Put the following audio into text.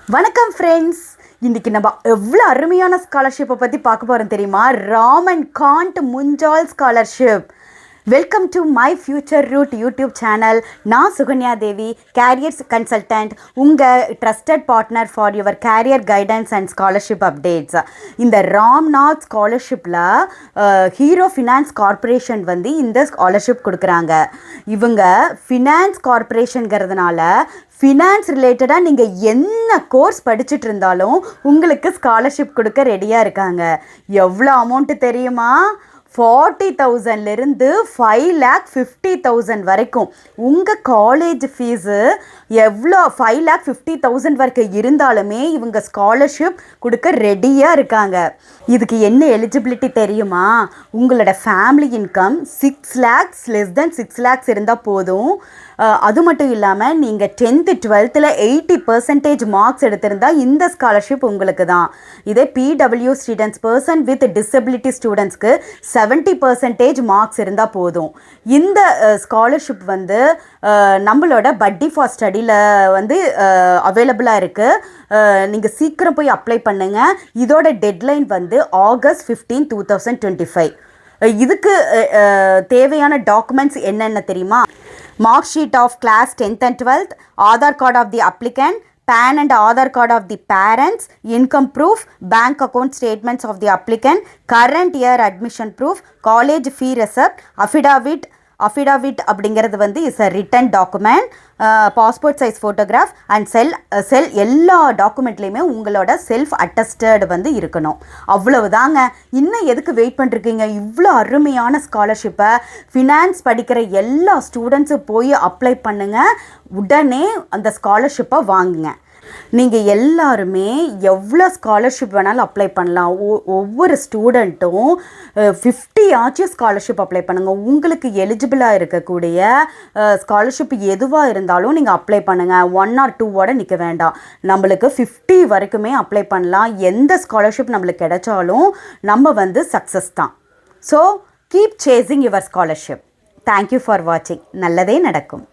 வணக்கம் ஃப்ரெண்ட்ஸ். இன்றைக்கி நம்ம எவ்வளோ அருமையான ஸ்காலர்ஷிப்பை பற்றி பார்க்க போகிறோம் தெரியுமா? Raman Kant Munjal scholarship. Welcome to my future route YouTube channel. நான் சுகன்யா தேவி, கேரியர்ஸ் கன்சல்டன்ட், உங்கள் trusted partner for your career guidance and scholarship updates. இந்த ராம்நாத் ஸ்காலர்ஷிப்பில் ஹீரோ ஃபினான்ஸ் கார்பரேஷன் வந்து இந்த ஸ்காலர்ஷிப் கொடுக்குறாங்க. இவங்க ஃபினான்ஸ் கார்பரேஷனுங்கிறதுனால ஃபினான்ஸ் ரிலேட்டடாக நீங்கள் என்ன கோர்ஸ் படிச்சுட்டு இருந்தாலும் உங்களுக்கு ஸ்காலர்ஷிப் கொடுக்க ரெடியாக இருக்காங்க. எவ்வளோ அமௌண்ட்டு தெரியுமா? 40,000லேருந்து 5,50,000 வரைக்கும். உங்கள் காலேஜ் ஃபீஸு எவ்வளோ 5,50,000 வரைக்கும் இருந்தாலுமே இவங்க ஸ்காலர்ஷிப் கொடுக்க ரெடியாக இருக்காங்க. இதுக்கு என்ன எலிஜிபிலிட்டி தெரியுமா? உங்களோட family income 6 lakhs less than 6 lakhs இருந்தால் போதும். அது மட்டும் இல்லாமல் நீங்கள் 10th 12th 80% மார்க்ஸ் எடுத்திருந்தால் இந்த ஸ்காலர்ஷிப் உங்களுக்கு தான். இதே PW students, person with disability ஸ்டூடெண்ட்ஸ்க்கு 70% மார்க்ஸ் இருந்தால் போதும். இந்த ஸ்காலர்ஷிப் வந்து நம்மளோட பட்டி ஃபார் ஸ்டடியில் வந்து அவைலபிளாக இருக்குது. நீங்கள் சீக்கிரம் போய் அப்ளை பண்ணுங்கள். இதோட டெட்லைன் வந்து August 15, 2025. இதுக்கு தேவையான டாக்குமெண்ட்ஸ் என்னென்ன தெரியுமா? Mark sheet of class 10th and 12th, Aadhaar card of the applicant, PAN and Aadhaar card of the parents, income proof, bank account statements of the applicant, current year admission proof, college fee receipt, affidavit அப்படிங்கிறது வந்து is a written document, passport size photograph and செல் எல்லா டாக்குமெண்ட்லேயுமே உங்களோட self attested வந்து இருக்கணும். அவ்வளவுதாங்க. இன்னும் எதுக்கு வெயிட் பண்ணிருக்கீங்க? இவ்வளோ அருமையான ஸ்காலர்ஷிப்பை ஃபினான்ஸ் படிக்கிற எல்லா ஸ்டூடெண்ட்ஸும் போய் அப்ளை பண்ணுங்கள். உடனே அந்த ஸ்காலர்ஷிப்பை வாங்குங்க. நீங்கள் எல்லாருமே எவ்வளோ ஸ்காலர்ஷிப் வேணாலும் அப்ளை பண்ணலாம். ஒவ்வொரு ஸ்டூடெண்ட்டும் 50 ஆச்சும் ஸ்காலர்ஷிப் அப்ளை பண்ணுங்கள். உங்களுக்கு எலிஜிபிளாக இருக்கக்கூடிய ஸ்காலர்ஷிப் எதுவாக இருந்தாலும் நீங்கள் அப்ளை பண்ணுங்கள். 1 or 2 நிற்க வேண்டாம். நம்மளுக்கு 50 வரைக்குமே அப்ளை பண்ணலாம். எந்த ஸ்காலர்ஷிப் நம்மளுக்கு கிடைச்சாலும் நம்ம வந்து சக்ஸஸ் தான். So keep chasing your scholarship. Thank you for வாட்சிங். நல்லதே நடக்கும்.